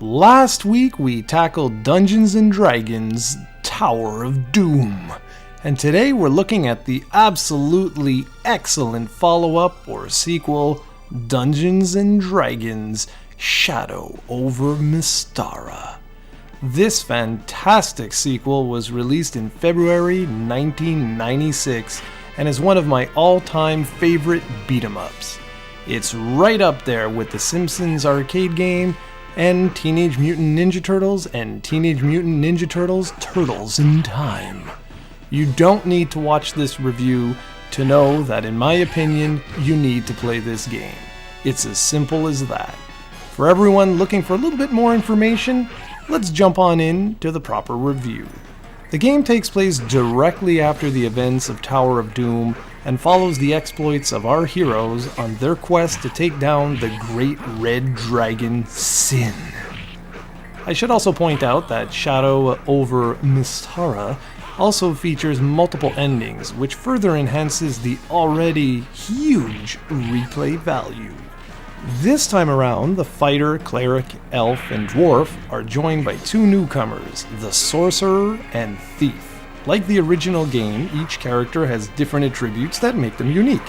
Last week we tackled Dungeons & Dragons Tower of Doom, and today we're looking at the absolutely excellent follow-up or sequel, Dungeons & Dragons Shadow Over Mystara. This fantastic sequel was released in February 1996 and is one of my all-time favorite beat-em-ups. It's right up there with the Simpsons arcade game and Teenage Mutant Ninja Turtles and Teenage Mutant Ninja Turtles Turtles in Time. You don't need to watch this review to know that, in my opinion, you need to play this game. It's as simple as that. For everyone looking for a little bit more information, let's jump on in to the proper review. The game takes place directly after the events of Tower of Doom and follows the exploits of our heroes on their quest to take down the Great Red Dragon Sin. I should also point out that Shadow Over Mystara also features multiple endings, which further enhances the already huge replay value. This time around, the fighter, cleric, elf, and dwarf are joined by two newcomers, the sorcerer and thief. Like the original game, each character has different attributes that make them unique.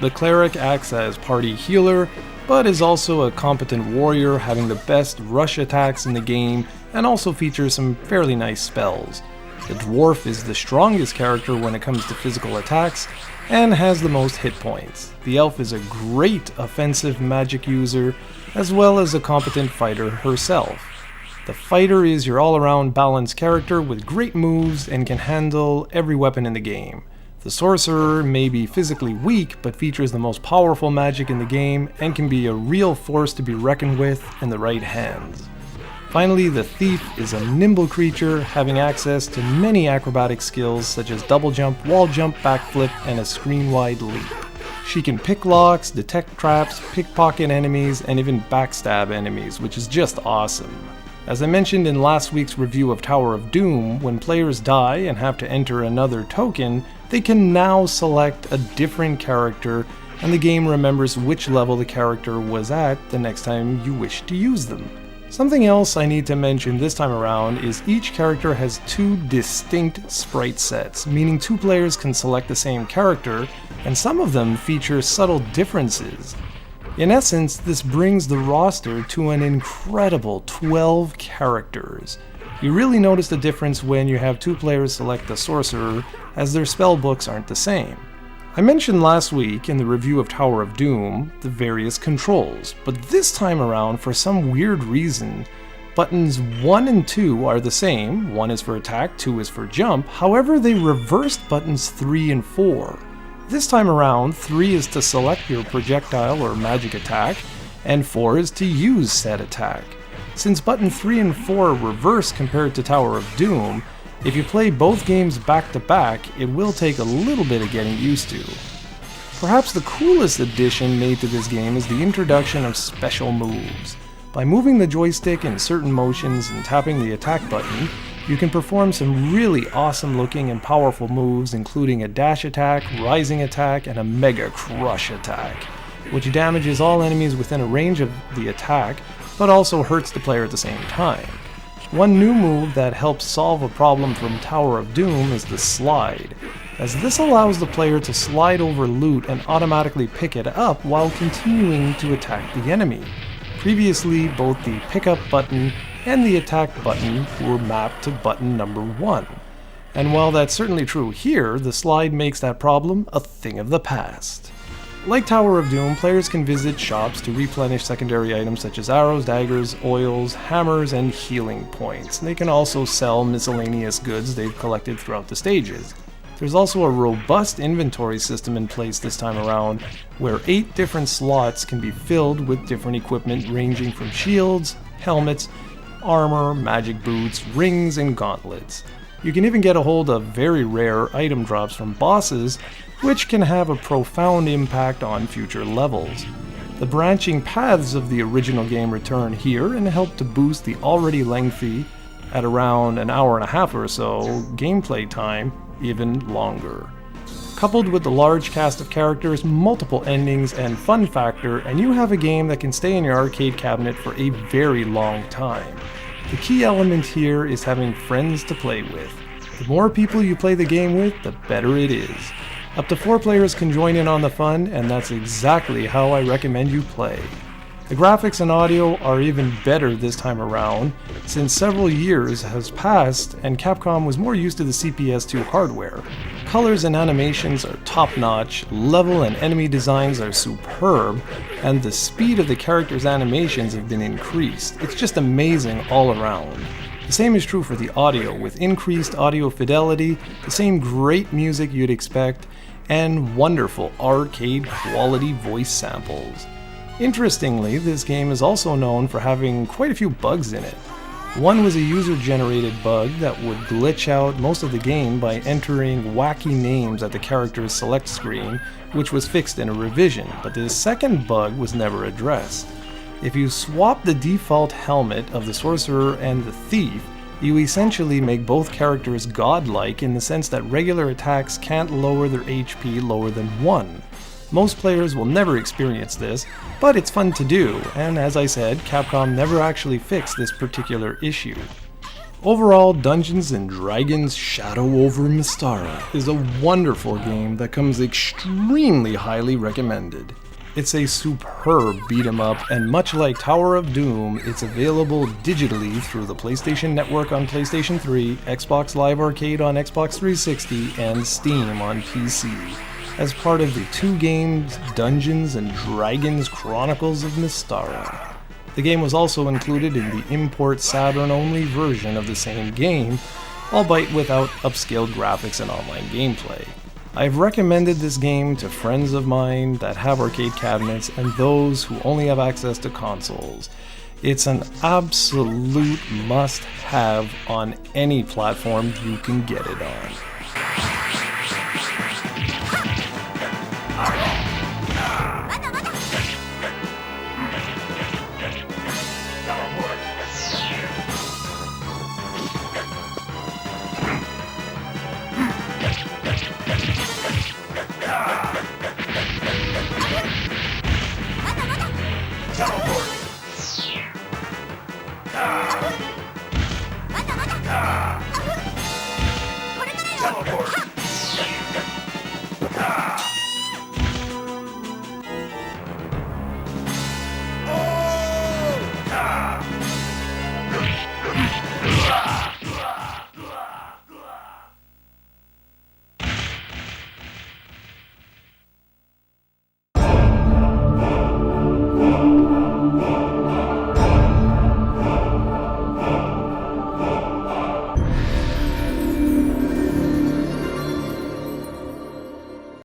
The cleric acts as party healer, but is also a competent warrior, having the best rush attacks in the game, and also features some fairly nice spells. The dwarf is the strongest character when it comes to physical attacks, and has the most hit points. The elf is a great offensive magic user, as well as a competent fighter herself. The fighter is your all-around balanced character with great moves and can handle every weapon in the game. The sorcerer may be physically weak, but features the most powerful magic in the game and can be a real force to be reckoned with in the right hands. Finally, the thief is a nimble creature, having access to many acrobatic skills such as double jump, wall jump, backflip, and a screen-wide leap. She can pick locks, detect traps, pickpocket enemies, and even backstab enemies, which is just awesome. As I mentioned in last week's review of Tower of Doom, when players die and have to enter another token, they can now select a different character, and the game remembers which level the character was at the next time you wish to use them. Something else I need to mention this time around is each character has two distinct sprite sets, meaning two players can select the same character, and some of them feature subtle differences. In essence, this brings the roster to an incredible 12 characters. You really notice the difference when you have two players select the sorcerer, as their spellbooks aren't the same. I mentioned last week in the review of Tower of Doom the various controls, but this time around, for some weird reason, buttons 1 and 2 are the same. 1 is for attack, 2 is for jump. However, they reversed buttons 3 and 4. This time around, 3 is to select your projectile or magic attack, and 4 is to use said attack. Since button 3 and 4 are reversed compared to Tower of Doom, if you play both games back to back, it will take a little bit of getting used to. Perhaps the coolest addition made to this game is the introduction of special moves. By moving the joystick in certain motions and tapping the attack button, you can perform some really awesome looking and powerful moves, including a dash attack, rising attack, and a mega crush attack, which damages all enemies within a range of the attack, but also hurts the player at the same time. One new move that helps solve a problem from Tower of Doom is the slide, as this allows the player to slide over loot and automatically pick it up while continuing to attack the enemy. Previously, both the pickup button and the attack button were mapped to button number 1. And while that's certainly true here, the slide makes that problem a thing of the past. Like Tower of Doom, players can visit shops to replenish secondary items such as arrows, daggers, oils, hammers, and healing points. They can also sell miscellaneous goods they've collected throughout the stages. There's also a robust inventory system in place this time around, where 8 different slots can be filled with different equipment ranging from shields, helmets, armor, magic boots, rings, and gauntlets. You can even get a hold of very rare item drops from bosses, which can have a profound impact on future levels. The branching paths of the original game return here and help to boost the already lengthy, at around an hour and a half or so, gameplay time even longer. Coupled with the large cast of characters, multiple endings, and fun factor, and you have a game that can stay in your arcade cabinet for a very long time. The key element here is having friends to play with. The more people you play the game with, the better it is. Up to 4 players can join in on the fun, and that's exactly how I recommend you play. The graphics and audio are even better this time around, since several years has passed and Capcom was more used to the CPS-2 hardware. Colors and animations are top-notch, level and enemy designs are superb, and the speed of the characters' animations have been increased. It's just amazing all around. The same is true for the audio, with increased audio fidelity, the same great music you'd expect, and wonderful arcade quality voice samples. Interestingly, this game is also known for having quite a few bugs in it. One was a user-generated bug that would glitch out most of the game by entering wacky names at the character's select screen, which was fixed in a revision, but the second bug was never addressed. If you swap the default helmet of the sorcerer and the thief, you essentially make both characters godlike in the sense that regular attacks can't lower their HP lower than 1. Most players will never experience this, but it's fun to do, and as I said, Capcom never actually fixed this particular issue. Overall, Dungeons & Dragons Shadow Over Mystara is a wonderful game that comes extremely highly recommended. It's a superb beat-em-up, and much like Tower of Doom, it's available digitally through the PlayStation Network on PlayStation 3, Xbox Live Arcade on Xbox 360, and Steam on PC. As part of the 2 games Dungeons & Dragons Chronicles of Mystara. The game was also included in the import Saturn-only version of the same game, albeit without upscaled graphics and online gameplay. I've recommended this game to friends of mine that have arcade cabinets and those who only have access to consoles. It's an absolute must-have on any platform you can get it on.